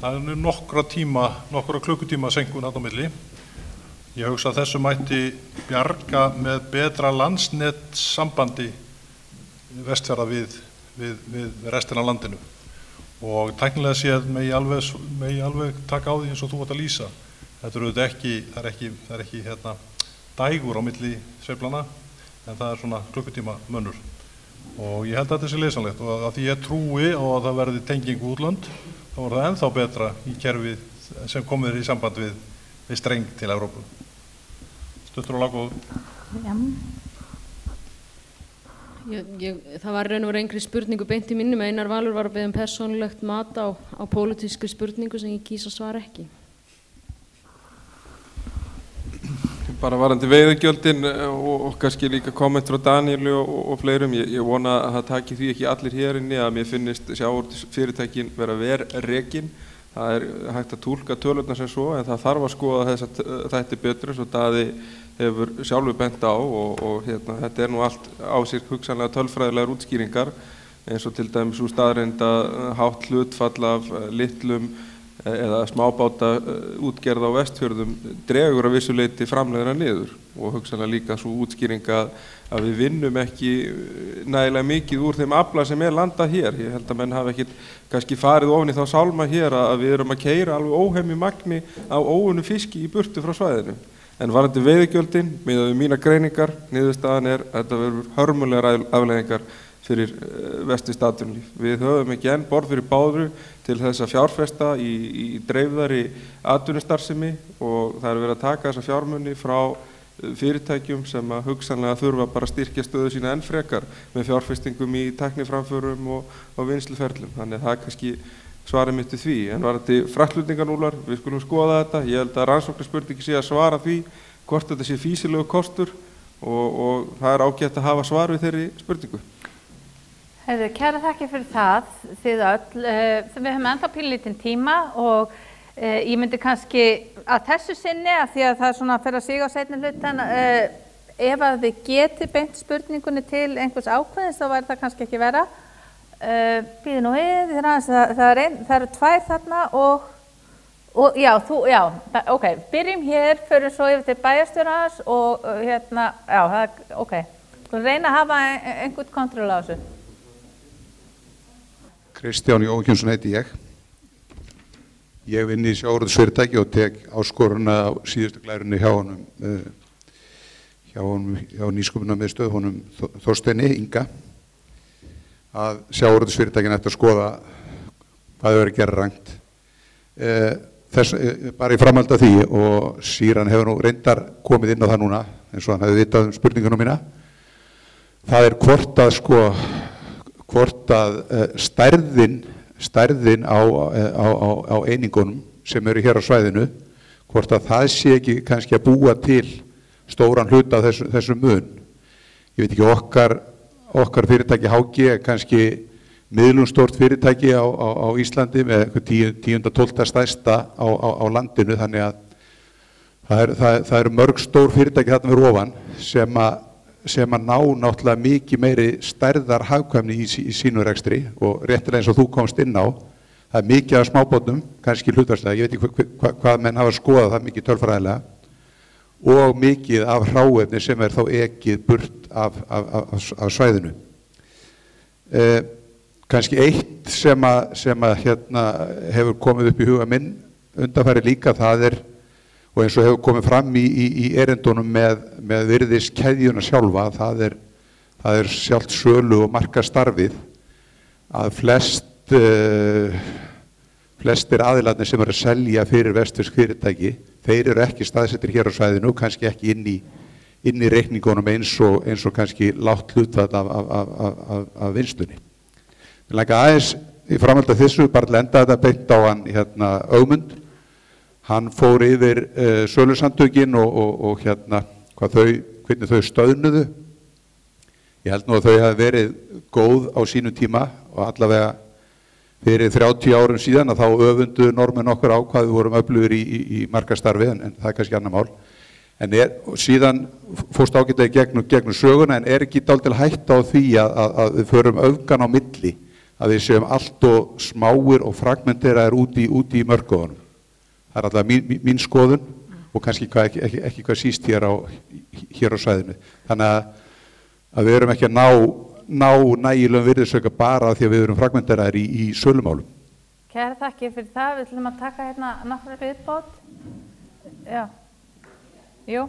það nokkra klukkutíma senkun þarna á milli. Ég hugsa að þessu mætti bjarga með betra landsnetssambandi Vestfjarða við restina af landinu. Og tæknilega séð megi alveg taka á því eins og þú ert að lýsa. Þetta það er ekki dægur á milli sveiflana, en það svona klukkutíma munur. Og ég held að þetta sé leysanlegt og að því ég trúi á að það verði tengingu útlönd, þá það ennþá betra í kerfið sem komið í samband við streng til Evrópu. Stuttur og laggóð. Já. Það var raun og veru engri spurningu beint í minnum. Einar Valur var að biðja persónulegt mat á pólitískri spurningu sem ég kýs að svara ekki. Bara varandi veiðigjöldin og kannski líka komment frá Daníeli og fleirum. Ég vona að það taki því ekki allir hér inni að mér finnist sjávarútvegsfyrirtækin vera rekin. Það hægt að túlka tölurnar sem svo, en það þarf að skoða þetta betur eins og Daði hefur sjálfur bent á og þetta nú allt á sér hugsanlega tölfræðilegar útskýringar eins og til dæmis úr staðreind að hátt hlutfall af litlum eða smábáta útgerð á Vestfjörðum dregur að vissu leyti framleiðina niður og hugsanlega líka svo útskýring að við vinnum ekki nægilega mikið úr þeim afla sem landað hér. Ég held að menn hafi ekkit kannski farið ofan í þá sálma hér að við erum að keyra alveg óhemju magni á óunnu fiski í burtu frá svæðinu. En varandi veiðigjöldin, miðað við mínar greiningar, niðurstaðan að þetta verður hörmulegar afleiðingar fyrir vesturstaturnlíf. Við höfum ekki enn borð fyrir báðru til þess að fjárfesta í dreifðari atvinnustarfsemi og það verið að taka þessa fjármuni frá fyrirtækjum sem að hugsanlega þurfa bara að styrkja stöðu sína enn frekar með fjárfestingum í tækniframförum og vinnsluferlum. Þannig það kannski svarið mitt því. En varandi fraktflutninganúlar, við skulum skoða þetta. Ég held að rannsóknarspurningi sé að svara því hvort þetta sé fýsilegu kostur og það ágætt að hafa svar við þeirri spurningu. Kæra þakkir fyrir það, þið öll. Við höfum ennþá pínlítinn tíma og Ég myndi kannski að þessu sinni, að því að það svona fer að siga á seinni hlutan, ef að þið geti beint spurningunni til einhvers ákveðins, þá væri það kannski ekki vera. Bíðu nú við, það eru 2 þarna og já, ok, byrjum hér, förum svo yfir til bæjarstjórans og hérna, já, ok, reyna að hafa einhvern kontról á þessu. Kristján Jóhannsson heiti ég. Ég vinn í sjávarútvegsfyrirtæki og tek áskoruna á síðustu glærunni hjá nýsköpunarmiðstöð, honum Þorsteini Inga, að sjávarútvegsfyrirtækin ætti að skoða hvað þau eru að gera rangt. Bara í framhald af því, og Síran hefur nú reyndar komið inn á það núna, eins og hann hefði vitað spurningunum mína, það hvort að stærðin á einingunum sem eru hér á svæðinu, hvort að það sé ekki kannski að búa til stóran hluta af þessu mun. Ég veit ekki, okkar fyrirtæki HG er kannski miðlungsstórt fyrirtæki á Íslandi með 10-12 stærsta á landinu, þannig að það eru mörg stór fyrirtæki þarna fyrir ofan sem að ná náttúrulega mikið meiri stærðar hagkvæmni í sínu rekstri, og réttilega eins og þú komst inn á, það er mikið af smábátum, kannski hlutvarslega, ég veit ekki hvað menn hafa skoðað það mikið tölfræðilega, og mikið af hráefni sem er þá ekið burt af svæðinu. Kannski eitt sem að hefur komið upp í huga minn undanfæri líka, það er, og eins og hefur komið fram í erindunum með virðiskeðjuna sjálfa, það er sjálft sölu og markastarfið, að flestir aðilarnir sem eru að selja fyrir vestfirsk fyrirtæki, þeir eru ekki staðsettir hér á svæðinu, kannski ekki inn í reikningunum eins og kannski lágt hlutfall af vinnslunni. Ég langa aðeins í framhald af þessu, bara lenda þetta beint á hann Ögmund. Hann fór yfir sölusamtökin og hvernig þau stöðnuðu. Ég held nú að þau hafi verið góð á sínu tíma, og allavega fyrir 30 árum síðan að þá öfundu normenn okkur á hvað við vorum öflugir í markastarfi, en það er kannski annar mál. En síðan fórst ágætlega gegnum söguna, en er ekki dálítil hætta á því að við förum öfgan á milli, að við séum allt og smáir og fragmenteraðir út í mörkuðunum. Það er alltaf mín skoðun, og kannski ekki hvað síst hér á svæðinu. Þannig að við erum ekki að ná nægilegum virðisauka bara því að við erum fragmenteraðir í sölumálum. Kæra þakkir fyrir það. Við ætlum að taka hérna nokkra viðbót. Já. Jú.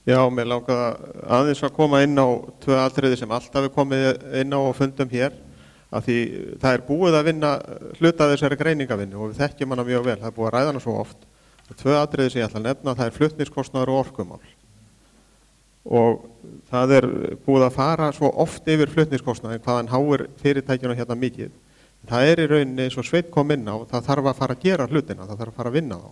Já, mér langaði aðeins að koma inn á 2 atriði sem alltaf er komið inn á og fundum hér, að því það er búið að vinna hluta af þessari greiningavinnu og við þekkjum hana mjög vel, það er búið að ræða hana svo oft. 2 atriði sem ég ætla að nefna, það er flutningskostnaður og orkumál. Og það er búið að fara svo oft yfir flutningskostnaðin hvaðan háir fyrirtækjuna hérna mikið. Það er í rauninni, eins og Sveinn kom inn á, það þarf að fara að gera hlutina, það þarf að fara að vinna þá.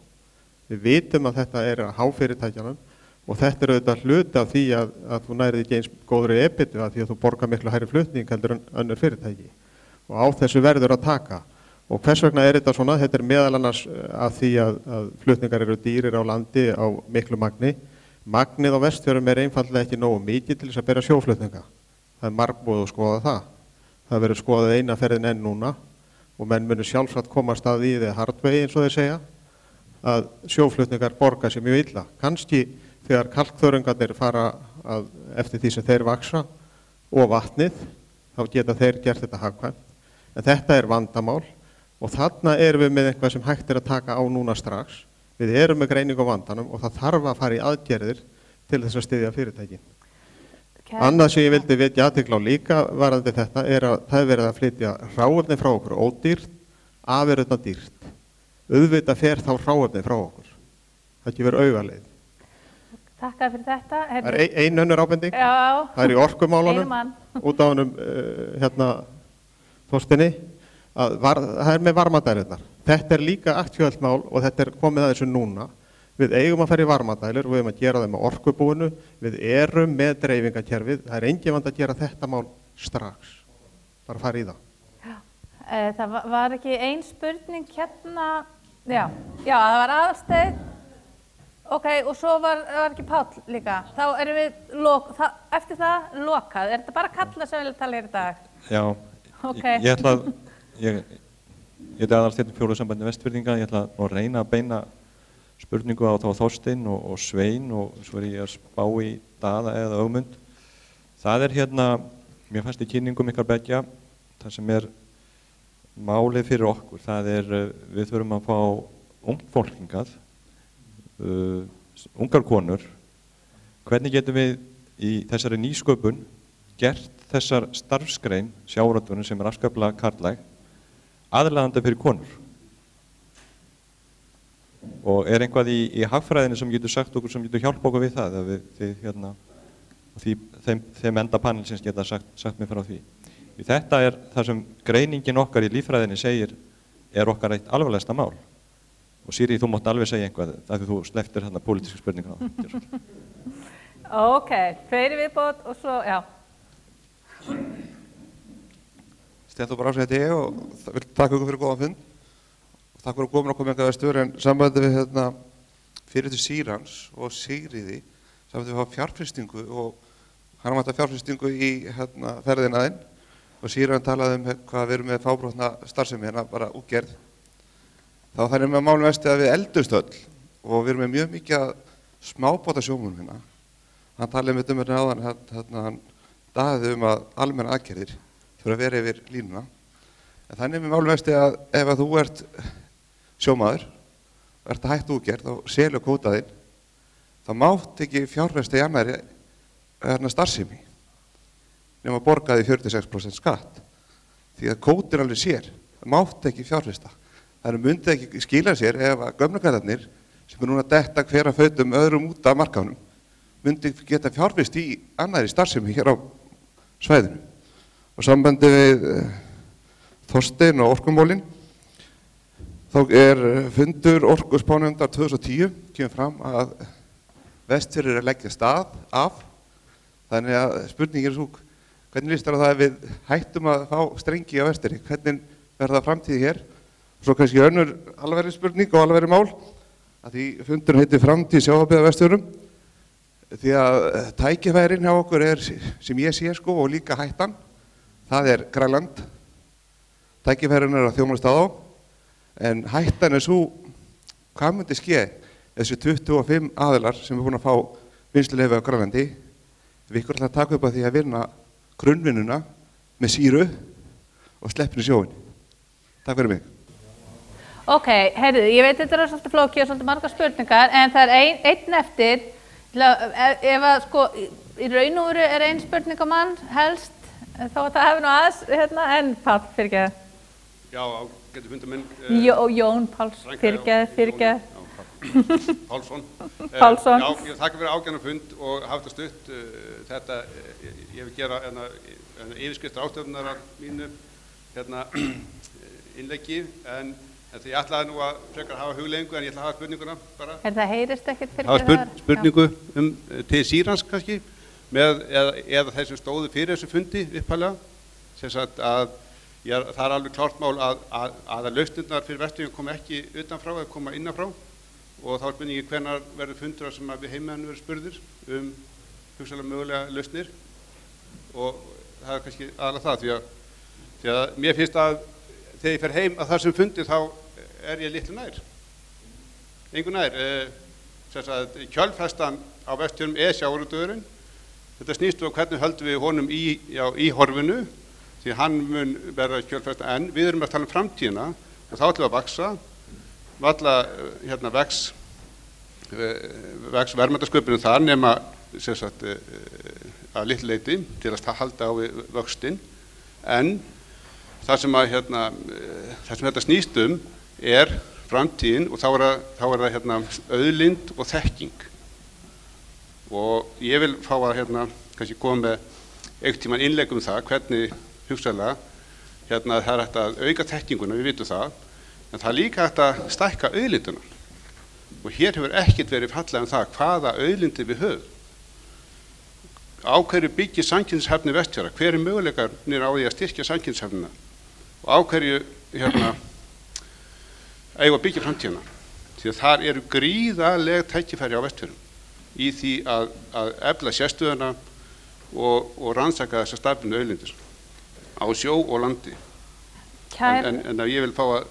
Við vitum að þetta er að há fyrirtækjanum, og þetta er auðvitað hluti af því að þú nærið ekki eins góðri EBITDA, af því að þú borgar miklu hærri flutning heldur en önnur fyrirtæki. Og á þessu verður að taka. Og hvers vegna er þetta svona? Þetta er meðal annars af því að flutningar eru dýrir á landi á miklu magni. Magnið á Vestfjörðum er einfaldlega ekki nógu mikið til þess að bera sjóflutninga. Það er margbúið að skoða það. Það verður skoðað eina ferðin enn núna, og menn munir sjálfsagt komast að því hardvegi eins og þeir segja, að sjóflutningar borga sér mjög illa. Kannski þegar kalkþörungarnir fara eftir því sem þeir vaksa og vatnið, þá geta þeir gert þetta hagkvæmt. En þetta er vandamál, og þarna erum við með eitthvað sem hægt er að taka á núna strax. Við erum með greiningu á vandanum og það þarf að fara í aðgerðir til þess að styðja fyrirtækin. Annað sem ég vildi vekja athygli á líka varðandi þetta er að það er verið að flytja hráefni frá okkur ódýrt, afurðirnar dýrt. Auðvitað fer þá hráefni frá okkur. Það gefur augaleið. Takk fyrir þetta. Það er ein önnur ábending. Já. Það er í orkumálunum, út á hennum Þorsteini, það er með varmadælunar. Þetta er líka aktuelt mál og þetta er komið að þessu núna. Við eigum að fara í varmadælur og við eigum að gera það með orkubúinu. Við erum með dreifingakerfið. Það er engin vand að gera þetta mál strax. Bara fara í það. Já. Það var ekki ein spurning hérna, já, það var Aðalsteinn, ok, og svo var ekki Páll líka. Þá erum við, eftir það, lokað. Er þetta bara Kalla sem vilja tala hér í dag? Já, okay. Ég ætla að, ég er Aðalsteinn Fjórðungssambandi Vestfirðinga, ég ætla að reyna að beina spurningu á þá Þorsteinn og Svein og svo ég að spá í Daða eða Ögmund. Það hérna, mér fannst í kynningum ykkar beggja, það sem málið fyrir okkur, það við þurfum að fá ungt fólk hingað, ungar konur. Hvernig getum við í þessari nýsköpun gert þessar starfsgrein, sjávarútvegurinn sem afskaplega karllæg, aðlaðandi fyrir konur? Og eitthvað í hagfræðinni sem getur sagt okkur, sem getur hjálpa okkur við það, þeim enda panelsins geta sagt mér frá því. Þetta það sem greiningin okkar í líffræðinni segir okkar eitt alvarlegasta mál. Og Siri, þú mátt alveg segja einhvað, af því þú slepptir þarna pólitísku spurningar á það. Ok, fleiri viðbót og svo, já. Stefán Brás heiti ég og vil takka ykkur fyrir góðan fund. Og takk fyrir að koma eitthvað vestur, en sambandi við fyrir til Sýrans og Sigríði, sambandi við hafa fjárfestingu og hann vantar fjárfestingu í ferðina þinn. Og Sýran talaði hvað við erum með fábrotna starfsemi bara útgerð. Þá þannig með málum vesti að við eldumst öll og við erum með mjög mikið smábáta sjómunum hérna. Hann talaði með áðan, hann daði að almenna aðgerðir þurfa að vera yfir línuna. En þannig með málum vesti að ef að þú ert sjómaður, ert að hætta útgerð og selja kvótaðinn, þá mátt ekki fjárfesta í annarri starfsemi. Nefnum að borga því 46% skatt. Því að kvótin alveg sér, það mátt ekki fjárfesta. Það myndi ekki skila sér ef að gömlukallarnir, sem núna detta hver að fautum öðrum út af markaðnum, myndi geta fjárfest í annarri starfsemi hér á svæðinu. Og sambandi við Þorsteinn og orkumólin, þá fundur orkuspánefndar 2010, kemur fram að Vestfirðir leggja stað af, þannig að spurningin svo, hvernig líst þér á það að við hættum að fá strengi á Vestfirði? Hvernig verða framtíði hér? Svo kannski önnur alvegri spurning og alvegri mál, að því fundurinn heitir Framtíð sjávarbyggða á Vestfjörðum, því að tækifærin hjá okkur sem ég sé og líka hættan, það Grænland. Tækifærin að þjónast á, en hættan svo, hvað myndi ske þessi 25 aðilar sem búin að fá vinnsluleyfi á Grænlandi, við ykkur ætla að taka upp að því að vinna grunnvinnuna með sýru og sleppinu sjóin. Takk fyrir mig. Ok, heyrðu, ég veit þetta svolítið flókið og svolítið margar spurningar, en það einn eftir, ef að sko, í raun og veru ein spurning á mann helst, þó að það hefur nú aðeins, en Páll, fyrirgeðu. Já, getur fundið minn. Jón Páls, fyrirgeðu. Pálsson. Pálsson. Já, ég þakka fyrir ágæðan fund og haft það stutt. Þetta, ég vil gera yfirskriftar ástöfnunar mínu innleggi, en ég ætlaði nú að frekar hafa hugleiðingu, en ég ætla að hafa spurninguna bara. Það heyrist ekkert fyrir hafa spurningu til Sýrans kannski, eða þeir sem stóðu fyrir þessu fundi upphæðlega, sem sagt að það alveg klárt mál að lausnirnar fyrir Vestfjörðum koma ekki utanfrá eða koma innanfrá, og þá spurningi hvenær verður fundur sem við heimamenn verður spurðir hugsanlega mögulega lausnir, og það kannski aðalega það, því að mér finnst að þegar ég fer heim að það sem fundi þá ég litlu nær, engu nær. Kjölfestan á Vestfjörðum sjávarútvegurinn. Þetta snýst hvernig höldum við honum í horfinu, því hann mun verða kjölfesta, en við erum að tala framtíðina og þá ætlum við að vaksa, valla vex verðmætasköpunin þar nema að litlu leyti til að halda á við vöxtinn, en það sem þetta snýst framtíðin, og þá það auðlind og þekking. Og ég vil fá að kannski koma með einhvern tímann innlegg það, hvernig hugsanlega það hægt að auka þekkinguna, við vitum það, en það líka hægt að stækka auðlinduna. Og hér hefur ekkert verið fallað það hvaða auðlindir við höfum. Á hverju byggir samkeppnishæfni Vestfjarða, hver möguleikarnir á því að styrkja samkeppnishæfnina. og á hverju eigum að byggja framtíðina, því að þar eru gríðarleg tækifæri á Vestfjörðum í því að efla sérstöðuna og rannsaka þessar starfinu auðlindir á sjó og landi. En ég vil fá að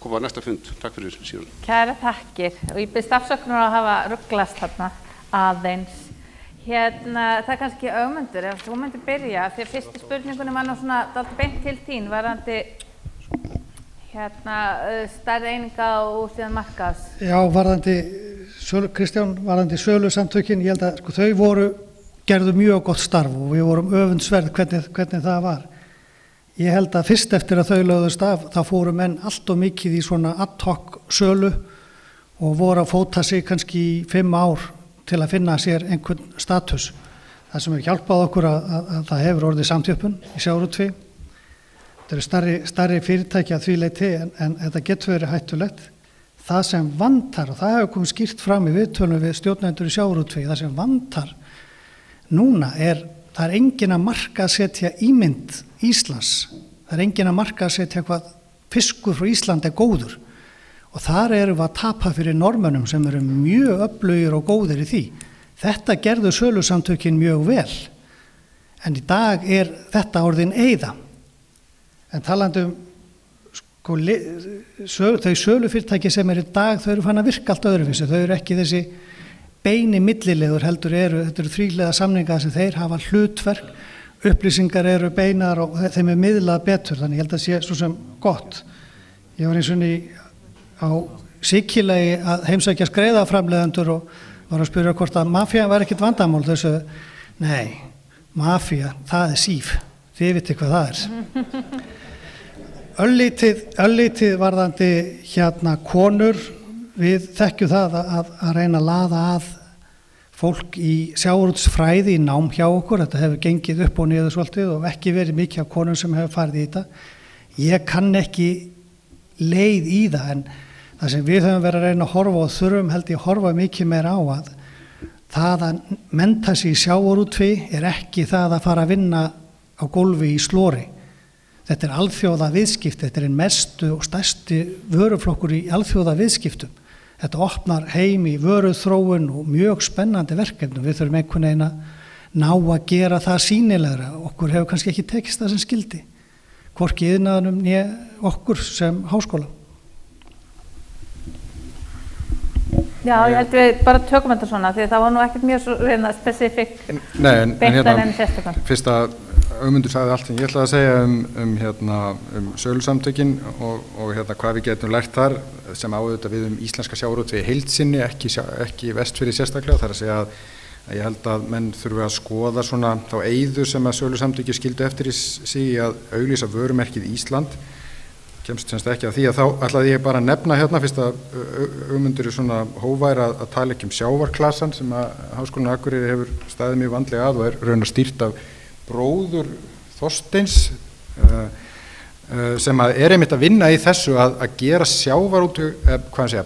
koma á næsta fund. Takk fyrir síðan. Kæra þakkir og ég byrst afsökunar að hafa rugglast þarna aðeins. Það kannski Ögmundur, ef þú myndir byrja, því að fyrstu spurningunni var nú svona dálítið beint til þín, varðandi stærri eininga og síðan markaðs. Já, Kristján, varðandi sölusamtökin, ég held að þau gerðu mjög gott starf og við vorum öfundsverð hvernig það var. Ég held að fyrst eftir að þau lögðust af, þá fóru menn allt og mikið í svona ad hoc sölu og voru að fóta sig kannski í 5 ár til að finna sér einhvern status. Það sem hefur hjálpað okkur að það hefur orðið samþjöppun í sjávarútvegi. Þetta eru stærri fyrirtæki að því leyti en þetta getur verið hættulegt. Það sem vantar, og það hefur komið skýrt fram í viðtölum við stjórnendur í sjávarútvegi, það sem vantar núna það er engin að markaðssetja ímynd Íslands. Það er engin að markaðssetja hvað fiskur frá Íslandi góður. Og þar erum við að tapa fyrir normönnum sem eru mjög öflugir og góðir í því. Þetta gerðu sölusamtökin mjög vel. En í dag þetta orðin eyða. En talandi þau sölufyrirtæki sem í dag, þau eru fann að virka allt öðruvísi. Þau eru ekki þessi beini millilegur heldur þetta eru þríhliða samningar sem þeir hafa hlutverk, upplýsingar eru beinar og þeim miðlað betur, þannig ég held að sé svo sem gott. Ég var eins og á Sikilegi að heimsækja skreiðaframleiðendur og var að spyrja hvort að mafía var ekkert vandamál, þessu, nei, mafía, það síf, þið vitið hvað það Öllítið varðandi konur, við þekkjum það að reyna að laða að fólk í sjávarútvegsfræði í nám hjá okkur. Þetta hefur gengið upp og niður svolítið og ekki verið mikið af konum sem hefur farið í þetta. Ég kann ekki leið í það, en það sem við höfum verið að reyna að horfa og þurfum held ég að horfa mikið meira á að það að mennta sig í sjávarútvegi ekki það að fara að vinna á gólfi í slori. Þetta alþjóða viðskipti, þetta einn mestu og stærsti vöruflokkur í alþjóða viðskiptum. Þetta opnar heim í vöruþróun og mjög spennandi verkefni. Við þurfum einhvern veginn að ná að gera það sýnilegra. Okkur hefur kannski ekki tekist það sem skildi. Hvorki iðnaðinum né okkur sem háskóla. Já, ég held við bara tökum þetta svona, því það var nú ekkert mjög spesifik beintar enn sérstaklega. Fyrst að Ögmundur sagði allt sem ég ætlaði að segja sölusamtökin og hvað við getum lært þar sem áður við íslenska sjávarútvegi í heild sinni, ekki Vestfirði sérstaklega. Það er að segja að ég held að menn þurfi að skoða svona þá eyðu sem að sölusamtöki skildu eftir í sig að auglýsa vörumerkið Ísland. Kemst semst ekki að því að þá ætlaði ég bara að nefna fyrst að Ögmundur svona hófær að tala ekki sjávarklasan sem að Háskólinn á Akureyri hefur staðið mjög vandlega að og raunar stýrt af bróður Þorsteins sem að einmitt að vinna í þessu að gera sjávarútveg,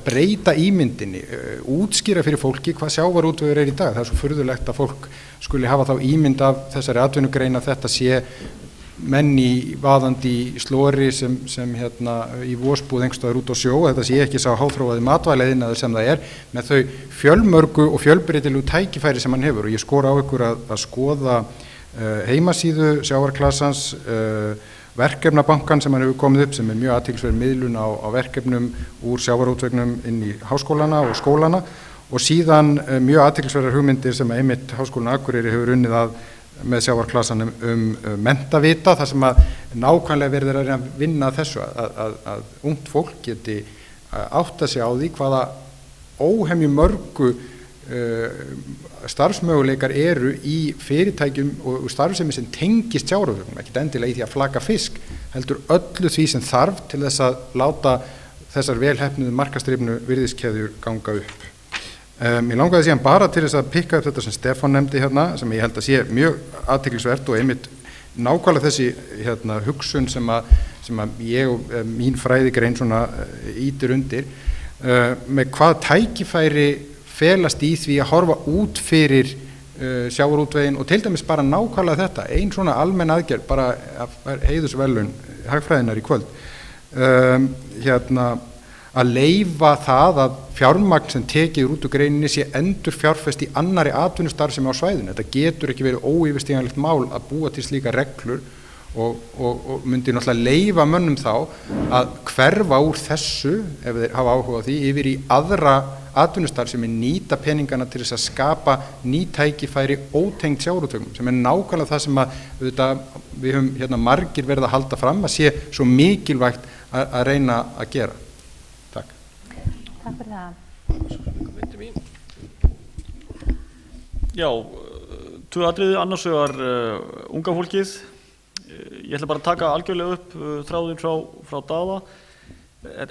breyta ímyndinni, útskýra fyrir fólki hvað sjávarútvegur í dag. Það er svo furðulegt að fólk skuli hafa þá ímynd af þessari atvinnugrein að þetta sé menn í vaðandi slori sem í vosbúð einhverstaðar út á sjó, þetta sé ekki sá háþróaði matvæleiðinaður sem það með þau fjölmörgu og fjölbreytilegu tækifæri sem hann hefur. Og ég skora á ykkur að skoða heimasíðu sjávarklassans, verkefnabankan sem hann hefur komið upp sem mjög athyglisverð miðlun á verkefnum úr sjávarútvegnum inn í háskólana og skólana og síðan mjög athyglisverðar hugmyndir sem einmitt Háskólinn á Akureyri hefur unnið að með sjávarklassanum mentavita, þar sem að nákvæmlega verður að vinna þessu að ungt fólk geti átta sig á því hvaða óhemju mörgu starfsmöguleikar eru í fyrirtækjum og starfsemi sem tengist sjávarútveginum, ekki endilega í því að flaka fisk, heldur öllu því sem þarf til þess að láta þessar velheppnuðu markaðsdrifnu virðiskeðjur ganga upp. Mér langaði síðan bara til þess að pikka upp þetta sem Stefán nefndi sem ég held að sé mjög athyglisvert og einmitt nákvæmlega þessi hugsun sem að ég og mín fræðigrein svona ýtir undir með hvað tækifæri felast í því að horfa út fyrir sjávarútveginn og til dæmis bara nákvæmlega þetta, ein svona almenn aðgerð, bara heiðursverðlaun hagfræðinnar í kvöld, að leyfa það að fjármagn sem tekið út úr greininni sé endur fjárfest í annari atvinnustarfsemi á svæðinu. Þetta getur ekki verið óyfirstíganlegt mál að búa til slíka reglur og myndi náttúrulega leyfa mönnum þá að hverfa úr þessu, ef þeir hafa áhuga á því, yfir í aðra atvinnustarfsemi, nýta peningana til þess að skapa ný tækifæri ótengd sjávarútvegum, sem nákvæmlega það sem við höfum margir verið að halda fram að sé svo mikilvægt að reyna að gera. Takk. Takk fyrir það. Já, tvö atriði, annars vegar unga fólkið. Ég ætla bara að taka algjörlega upp þráðinn frá Daða.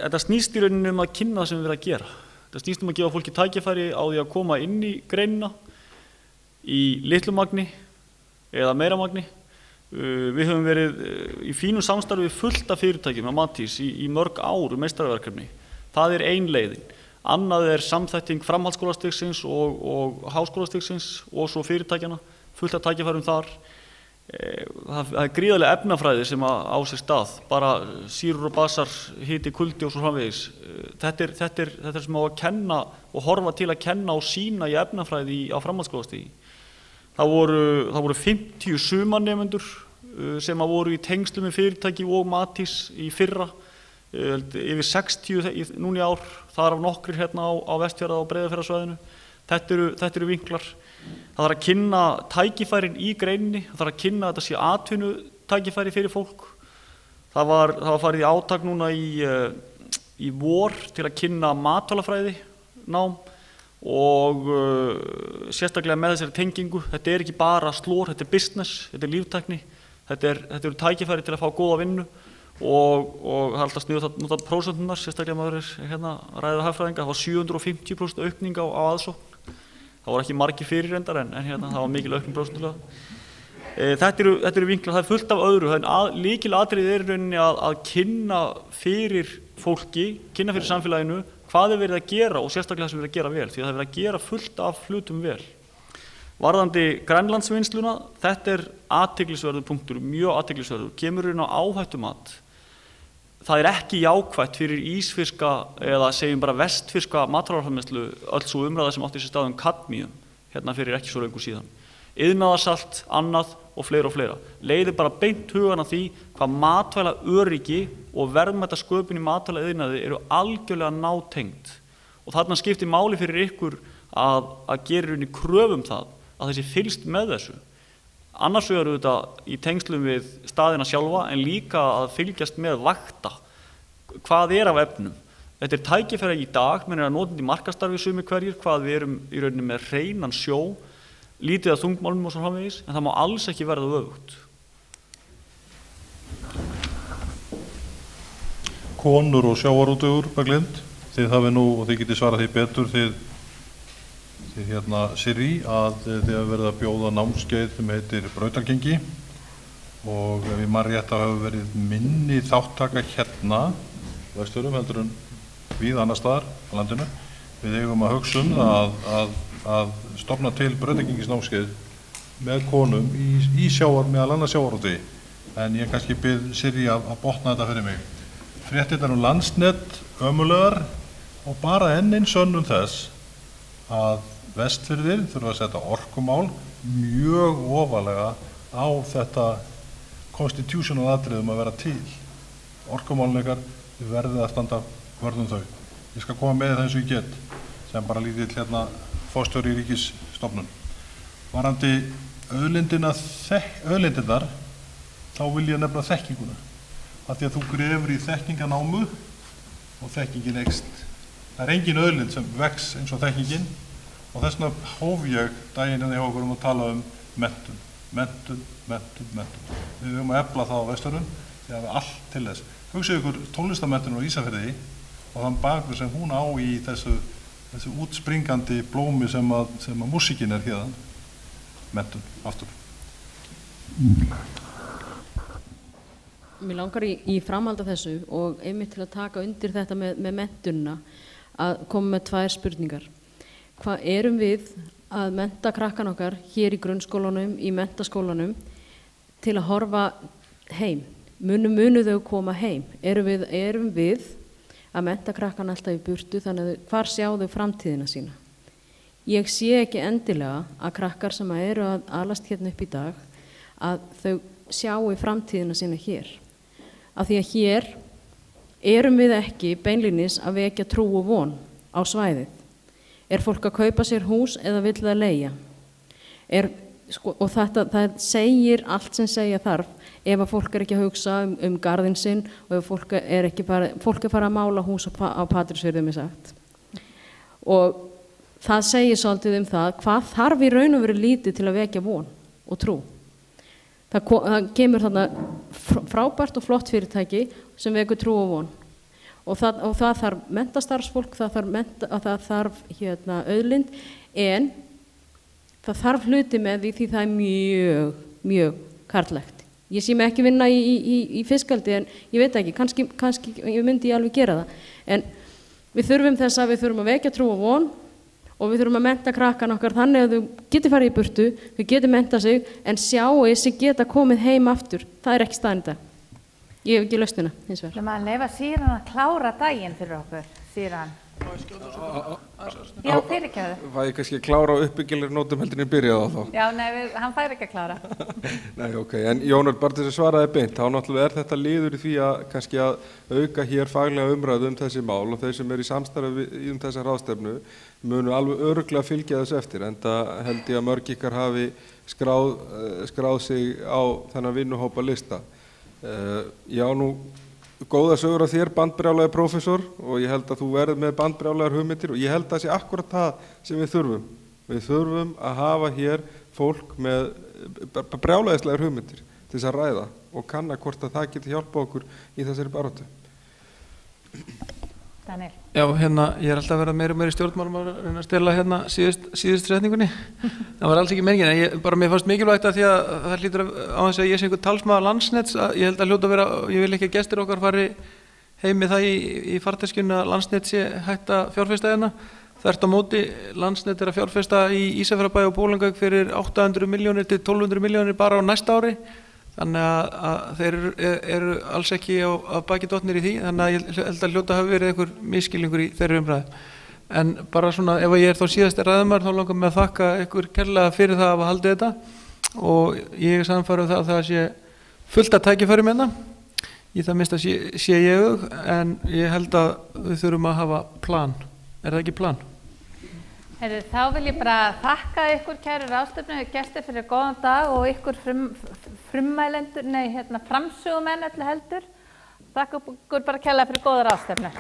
Þetta snýst í rauninni að kynna það sem við erum að gera. Það snýst að gefa fólki tækifæri á því að koma inn í greinina í litlu magni eða meira magni. Við höfum verið í fínu samstarfi fullt af fyrirtækjum með Matís í mörg ár meistaraverkefni. Það ein leiðin. Annað samþætting framhaldsskólastigsins og háskólastigsins og svo fyrirtækjana, fullt af tækifærum þar. Það gríðarlega efnafræði sem á sér stað, bara sýrur og basar, hiti, kuldi og svo framvegis. Þetta er sem á að kenna og horfa til að kenna og sýna í efnafræði á framhaldsskólastigi. Það voru 50 sumarnemendur sem voru í tengslum með fyrirtæki og Matís í fyrra, yfir 60 núna í ár, þar af nokkrir hérna á Vestfjarða og Breiðafjarðarsvæðinu. Þetta eru vinklar. Það þarf að kynna tækifærin í greininni, það þarf að kynna að þetta sé atvinnutækifæri fyrir fólk. Það var farið í átak núna í vor til að kynna matvælafræði nám og sérstaklega með þessari tengingu. Þetta ekki bara slór, þetta business, þetta líftækni, þetta eru tækifæri til að fá góða vinnu og það alltaf sniðugt að nota prósentunar, sérstaklega maður hérna ræða hagfræðinga, það var 750% aukning á aðsókn. Það voru ekki margir fyrir reyndar en hérna það var mikil aukning prósentulega. Þetta eru vinklar, það er fullt af öðru. Lykilatriðið í rauninni að kynna fyrir fólki, kynna fyrir samfélaginu hvað verið að gera og sérstaklega það sem verið að gera vel, því að það verið að gera fullt af hlutum vel. Varðandi Grænlandsvinnsluna, þetta athyglisverður punktur, mjög athyglisverður, kemur inn á áhættumat. Það ekki jákvætt fyrir ísfiska eða segjum bara vestfiska matvælaframleiðslu öll svo umræða sem átti sér stað kadmíum hérna fyrir ekki svo löngu síðan. Iðnaðarsalt, annað og fleira. Leiðir bara beint hugan að því hvað matvælaöryggi og verðmætasköpun í matvælaiðnaði eru algjörlega nátengd. Og þarna skiptir máli fyrir ykkur að gera í rauninni kröfum það að þessi fylgst með þessu. Annars vegar auðvitað í tengslum við staðina sjálfa en líka að fylgjast með vakta. Hvað af efnum? Þetta tækifæri í dag, menn að notandi markastarfi sumir hverjir, hvað við erum í rauninni með hreinan sjó, lítið af þungmálmum og svo framvegis, en það má alls ekki verða öfugt. Konur og sjávarútvegur, Berglind, þið hafið nú, og þið getið svarað því betur, þið hérna Sirrí að þið hafa verið að bjóða námskeið sem heitir Brautargengi og ef ég man rétt að hafa verið minni þáttaka hérna Vestfjörðum heldur en víða annars staðar á landinu. Við eigum að hugsa að stofna til Brautargengisnámskeið með konum í meðal annars sjávarútvegi. En ég kannski bið Sirrí að botna þetta fyrir mig. Fréttirnar Landsnet ömulegar og bara enn einn sönnun þess að Vestfirðir þurfa að setja orkumál mjög ofarlega á þetta constitutional atriðum að vera til. Orkumálin ykkar, þið verðið að standa vörð þau. Ég skal koma með það eins og ég get, sem bara lítill hérna forstjóri í ríkisstofnun. Varðandi auðlindirnar, þá vil ég nefna þekkinguna. Af því að þú grefur í þekkinganámu og þekkingin eykst. Það engin auðlind sem vex eins og þekkingin. Og þess vegna hóf ég daginn hjá okkur að tala menntun. Við höfum að efla það á Vestfjörðum, því að allt til þess. Hugsið ykkur tónlistarmenntun á Ísafirði og þann bakgrunn sem hún á í þessu útspringandi blómi sem að músíkin hérna. Menntun, aftur. Mér langar í framhald af þessu og einmitt til að taka undir þetta með menntunina að koma með tvær spurningar. Hvað erum við að mennta krakkan okkar hér í grunnskólanum, í menntaskólanum til að horfa heim. Munu þau koma heim? Erum við að mennta krakkan alltaf í burtu, þannig að hvar sjá þau framtíðina sína? Ég sé ekki endilega að krakkar sem eru að alast hérna upp í dag að þau sjáu framtíðina sína hér. Af því að hér erum við ekki beinlínis að vekja trú og von á svæðið. Er fólk að kaupa sér hús eða vill það leigja? Og það segir allt sem segja þarf ef að fólk er ekki að hugsa garðinn sinn og ef fólk er farið að mála hús á Patreksfirði með sagt. Og það segir svolítið það hvað þarf í raun og veru lítið til að vekja von og trú. Það kemur þarna frábært og flott fyrirtæki sem vekur trú og von. Og það þarf menntastarfsfólk, það þarf auðlind, en það þarf hluti með því það er mjög, mjög karllægt. Ég sé mig ekki vinna í fiskaldi, en ég veit ekki, kannski ég myndi alveg gera það. En við þurfum við þurfum að vekja trú og von og við þurfum að mennta krakkan okkar þannig að þau geti farið í burtu, þau geti menta sig, en sjáu sig geta komið heim aftur. Það er ekki staðan í dag. Ég hef ekki lausnina, hins vegar. Við maður leifa Síran að klára daginn fyrir okkur, Síran. Já, fyrirgefðu. Var ég kannski að klára á uppbyggilegri nótum heldur en ég byrjaði á þá? Já, nei, hann fær ekki að klára. Nei, ok, en Jónar, bara til þess að svaraði beint, þá náttúrulega þetta liður í því að kannski að auka hér faglega umræðu þessi mál og þeir sem eru í samstarfi þessa ráðstefnu munu alveg örugglega fylgja þess eftir, en það held ég að mörg ykkar hafi skráð sig á þennan vinnuhópa lista. Já, nú góða sögur af þér, bandbrjálæði prófessor, og ég held að þú verð með bandbrjálæðar hugmyndir og ég held að það sé akkurat það sem við þurfum. Við þurfum að hafa hér fólk með brjálæðislegar hugmyndir til þess að ræða og kanna hvort að það getur hjálpað okkur í þessari baráttu. Daniel. Já, ég er alltaf að vera meira og meira í stjórnmálum að stela síðust setningunni. Það var alls ekki menningin, en mér fannst mikilvægt að því að það hlýtur á þess að ég sé einhver talsmaður Landsnets, ég held að hljóta að vera, ég vil ekki að gestir okkar fari heim með það í farteskjunni að Landsnet sé hægt að fjárfesta hérna. Þvert á móti, Landsnet er að fjárfesta í Ísafjarðarbæ og Bolungarvík fyrir 800 milljónir til 1200 milljónir bara á næsta ári. Þannig að þeir eru alls ekki á baki dottnir í því, þannig að ég held að hljóta hafi verið einhver misskilningur í þeirri umræðu. En bara svona, ef ég er þá síðasti ræðumaður, þá langar mig að þakka ykkur kærlega fyrir það að hafa haldið þetta og ég er sannfærður það að það sé fullt að tækifæri með það. Í það minnsta sé ég, en ég held að við þurfum að hafa plan. Er það ekki plan? Þá vil ég bara þakka ykkur kæru ráðstefnu, gestir fyrir góðan dag og ykkur framsögumenn öllu heldur. Þakka ykkur bara kærlega fyrir góða ráðstefnu.